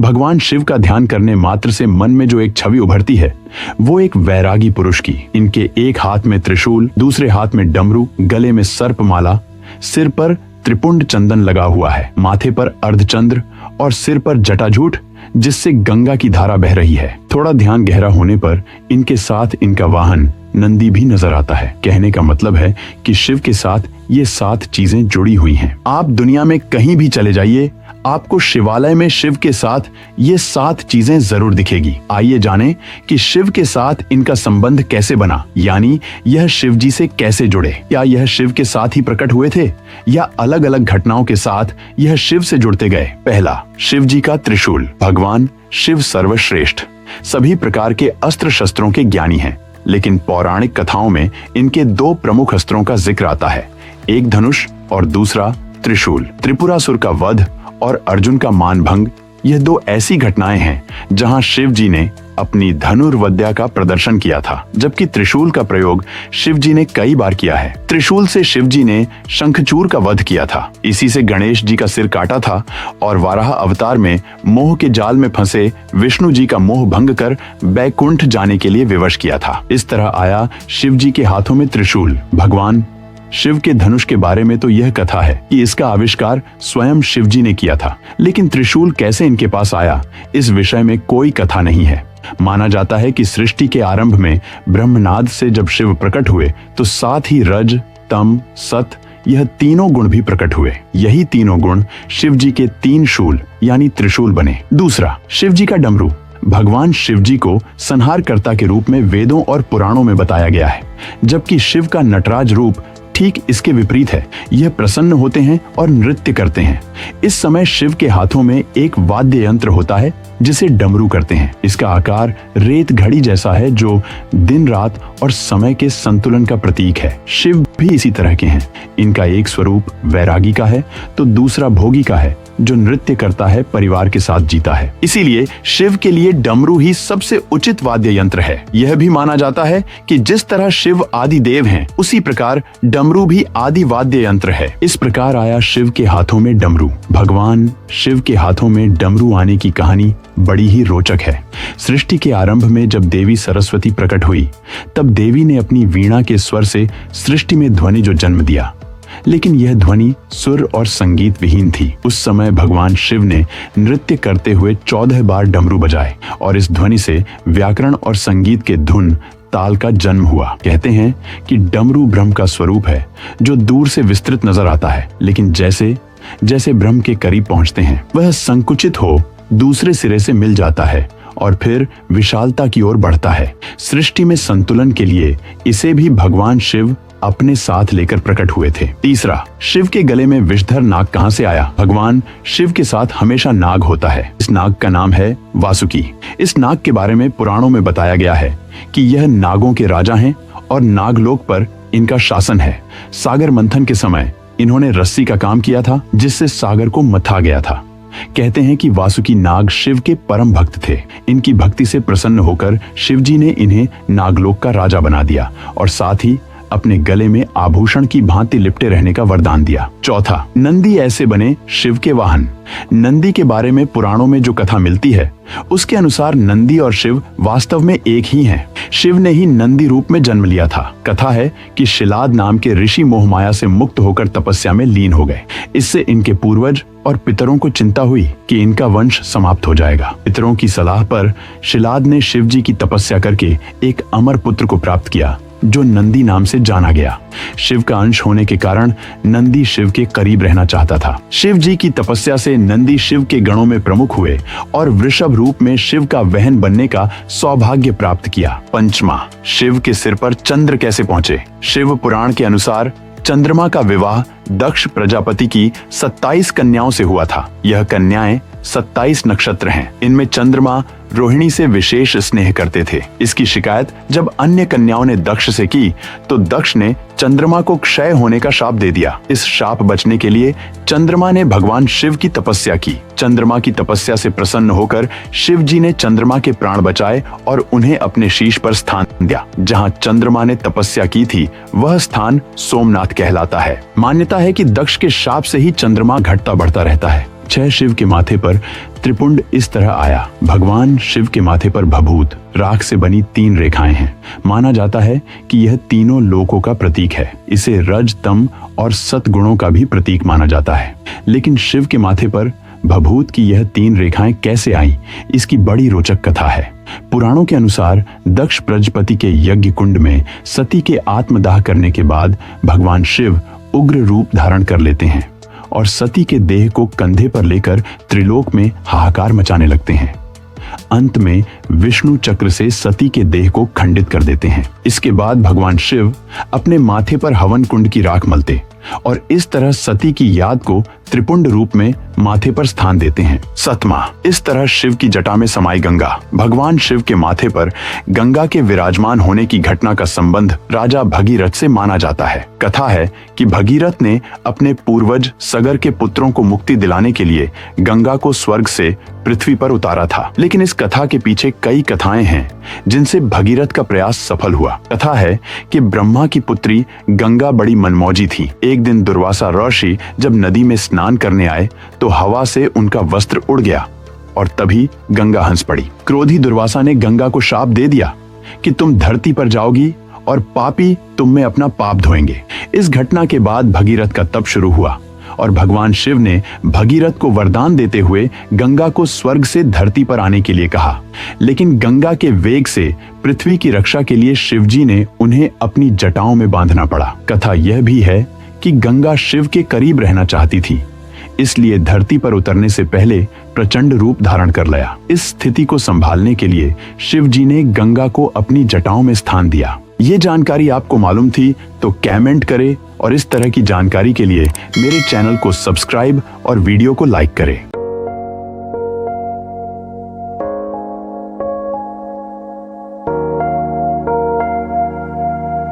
भगवान शिव का ध्यान करने मात्र से मन में जो एक छवि उभरती है वो एक वैरागी पुरुष की। इनके एक हाथ में त्रिशूल, दूसरे हाथ में डमरू, गले में सर्पमाला, सिर पर त्रिपुंड चंदन लगा हुआ है, माथे पर अर्धचंद्र और सिर पर जटाजूट जिससे गंगा की धारा बह रही है। थोड़ा ध्यान गहरा होने पर इनके साथ इनका वाहन नंदी भी नजर आता है। कहने का मतलब है कि शिव के साथ ये 7 चीजें जुड़ी हुई हैं। आप दुनिया में कहीं भी चले जाइए, आपको शिवालय में शिव के साथ ये 7 चीजें जरूर दिखेगी। आइए जानें कि शिव के साथ इनका संबंध कैसे बना, यानी यह शिव जी से कैसे जुड़े। क्या यह शिव के साथ ही प्रकट हुए थे या अलग अलग घटनाओं के साथ यह शिव से जुड़ते गए। पहला, शिव जी का त्रिशूल। भगवान शिव सर्वश्रेष्ठ, सभी प्रकार के अस्त्र शस्त्रों के ज्ञानी हैं, लेकिन पौराणिक कथाओं में इनके 2 प्रमुख अस्त्रों का जिक्र आता है, एक धनुष और दूसरा त्रिशूल। त्रिपुरासुर का वध और अर्जुन का मानभंग, यह 2 ऐसी घटनाएं हैं जहां शिव जी ने अपनी धनुर्विद्या का प्रदर्शन किया था, जबकि त्रिशूल का प्रयोग शिव जी ने कई बार किया है। त्रिशूल से शिव जी ने शंखचूर का वध किया था, इसी से गणेश जी का सिर काटा था और वाराह अवतार में मोह के जाल में फंसे विष्णु जी का मोह भंग कर बैकुंठ जाने के लिए विवश किया था। इस तरह आया शिव जी के हाथों में त्रिशूल। भगवान शिव के धनुष के बारे में तो यह कथा है कि इसका आविष्कार स्वयं शिव जी ने किया था, लेकिन त्रिशूल कैसे इनके पास आया, इस विषय में कोई कथा नहीं है। माना जाता है कि सृष्टि के आरंभ में ब्रह्मनाद से जब शिव प्रकट हुए तो साथ ही रज, तम, सत, यह तीनों गुण भी प्रकट हुए। यही तीनों गुण शिव जी के 3 शूल यानी त्रिशूल बने। दूसरा, शिव जी का डमरू। भगवान शिव जी को संहारकर्ता के रूप में वेदों और पुराणों में बताया गया है, जबकि शिव का नटराज रूप ठीक इसके विपरीत है। यह प्रसन्न होते हैं और नृत्य करते हैं। इस समय शिव के हाथों में एक वाद्य यंत्र होता है जिसे डमरू करते हैं। इसका आकार रेत घड़ी जैसा है जो दिन रात और समय के संतुलन का प्रतीक है। शिव भी इसी तरह के हैं। इनका एक स्वरूप वैरागी का है तो दूसरा भोगी का है जो नृत्य करता है, परिवार के साथ जीता है। इसीलिए शिव के लिए डमरू ही सबसे उचित वाद्य यंत्र है। यह भी माना जाता है कि जिस तरह शिव आदि देव हैं, उसी प्रकार डमरू भी आदि वाद्य यंत्र है। इस प्रकार आया शिव के हाथों में डमरू। भगवान शिव के हाथों में डमरू आने की कहानी बड़ी ही रोचक है। सृष्टि के आरंभ में जब देवी सरस्वती प्रकट हुई, तब देवी ने अपनी वीणा के स्वर से सृष्टि में ध्वनि जो जन्म दिया, लेकिन यह ध्वनि सुर और संगीत विहीन थी। उस समय भगवान शिव ने नृत्य करते हुए 14 बार डमरू बजाए और इस ध्वनि से व्याकरण और संगीत के धुन ताल का जन्म हुआ। कहते हैं कि डमरू ब्रह्म का स्वरूप है जो दूर से विस्तृत नजर आता है, लेकिन जैसे जैसे ब्रह्म के करीब पहुंचते हैं वह संकुचित हो दूसरे सिरे से मिल जाता है और फिर विशालता की ओर बढ़ता है। सृष्टि में संतुलन के लिए इसे भी भगवान शिव अपने साथ लेकर प्रकट हुए थे। तीसरा, शिव के गले में विषधर नाग कहां से आया। भगवान शिव के साथ हमेशा नाग होता है। इस नाग का नाम है वासुकी। इस नाग के बारे में पुराणों में बताया गया है कि यह नागों के राजा हैं और नागलोक पर इनका शासन है। सागर मंथन के समय इन्होंने रस्सी का काम किया था जिससे सागर को मथा गया था। कहते हैं कि वासुकी नाग शिव के परम भक्त थे। इनकी भक्ति से प्रसन्न होकर शिव जी ने इन्हें नागलोक का राजा बना दिया और साथ ही अपने गले में आभूषण की भांति लिपटे रहने का वरदान दिया। चौथा, नंदी ऐसे बने शिव के वाहन। नंदी के बारे में पुराणों में जो कथा मिलती है उसके अनुसार नंदी और शिव वास्तव में एक ही हैं। शिव ने ही नंदी रूप में जन्म लिया था। कथा है कि शिलाद नाम के ऋषि मोहमाया से मुक्त होकर तपस्या में लीन हो गए। इससे इनके पूर्वज और पितरों को चिंता हुई कि इनका वंश समाप्त हो जाएगा। पितरों की सलाह पर शिलाद ने शिव जी की तपस्या करके एक अमर पुत्र को प्राप्त किया जो नंदी नाम से जाना गया। शिव का अंश होने के कारण नंदी शिव के करीब रहना चाहता था। शिव जी की तपस्या से नंदी शिव के गणों में प्रमुख हुए और वृषभ रूप में शिव का वहन बनने का सौभाग्य प्राप्त किया। पंचमा, शिव के सिर पर चंद्र कैसे पहुंचे। शिव पुराण के अनुसार चंद्रमा का विवाह दक्ष प्रजापति की 27 कन्याओं से हुआ था। यह कन्याएं 27 नक्षत्र हैं। इनमें चंद्रमा रोहिणी से विशेष स्नेह करते थे। इसकी शिकायत जब अन्य कन्याओं ने दक्ष से की तो दक्ष ने चंद्रमा को क्षय होने का शाप दे दिया। इस शाप बचने के लिए चंद्रमा ने भगवान शिव की तपस्या की। चंद्रमा की तपस्या से प्रसन्न होकर शिव जी ने चंद्रमा के प्राण बचाए और उन्हें अपने शीश पर स्थान दिया। जहां चंद्रमा ने तपस्या की थी वह स्थान सोमनाथ कहलाता है। मान्यता है कि दक्ष के शाप से ही चंद्रमा घटता बढ़ता रहता है। 6 शिव के माथे पर त्रिपुंड इस तरह आया। भगवान शिव के माथे पर भभूत राख से बनी 3 रेखाएं हैं। माना जाता है कि यह तीनों लोकों का प्रतीक है। इसे रज, तम और सत गुणों का भी प्रतीक माना जाता है। लेकिन शिव के माथे पर भभूत की यह 3 रेखाएं कैसे आईं, इसकी बड़ी रोचक कथा है। पुराणों के अनुसार दक्ष प्रजापति के यज्ञ कुंड में सती के आत्मदाह करने के बाद भगवान शिव उग्र रूप धारण कर लेते हैं और सती के देह को कंधे पर लेकर त्रिलोक में हाहाकार मचाने लगते हैं। अंत में विष्णु चक्र से सती के देह को खंडित कर देते हैं। इसके बाद भगवान शिव अपने माथे पर हवन कुंड की राख मलते और इस तरह सती की याद को त्रिपुंड रूप में माथे पर स्थान देते हैं। 7वां, इस तरह शिव की जटा में समाई गंगा। भगवान शिव के माथे पर गंगा के विराजमान होने की घटना का संबंध राजा भगीरथ से माना जाता है। कथा है कि भगीरथ ने अपने पूर्वज सगर के पुत्रों को मुक्ति दिलाने के लिए गंगा को स्वर्ग से पृथ्वी पर उतारा था। लेकिन इस कथा के पीछे कई कथाएं हैं जिनसे भगीरथ का प्रयास सफल हुआ। कथा है कि ब्रह्मा की पुत्री गंगा बड़ी मनमौजी थी। एक दिन दुर्वासा ऋषि जब नदी में स्नान करने आए तो हवा से उनका वस्त्र उड़ गया और तभी गंगा हंस पड़ी। क्रोधी दुर्वासा ने गंगा को शाप दे दिया कि तुम धरती पर जाओगी और पापी तुम में अपना पाप धोएंगे। इस घटना के बाद भगीरथ का तप शुरू हुआ और भगवान शिव ने भगीरथ को वरदान देते हुए गंगा को स्वर्ग से धरती पर आने के लिए कहा। लेकिन गंगा के वेग से पृथ्वी की रक्षा के लिए शिवजी ने उन्हें अपनी जटाओं में बांधना पड़ा। कथा यह भी है कि गंगा शिव के करीब रहना चाहती थी, इसलिए धरती पर उतरने से पहले प्रचंड रूप धारण कर लिया। इस स्थिति को संभालने के लिए शिव जी ने गंगा को अपनी जटाओं में स्थान दिया। ये जानकारी आपको मालूम थी तो कमेंट करें और इस तरह की जानकारी के लिए मेरे चैनल को सब्सक्राइब और वीडियो को लाइक करें।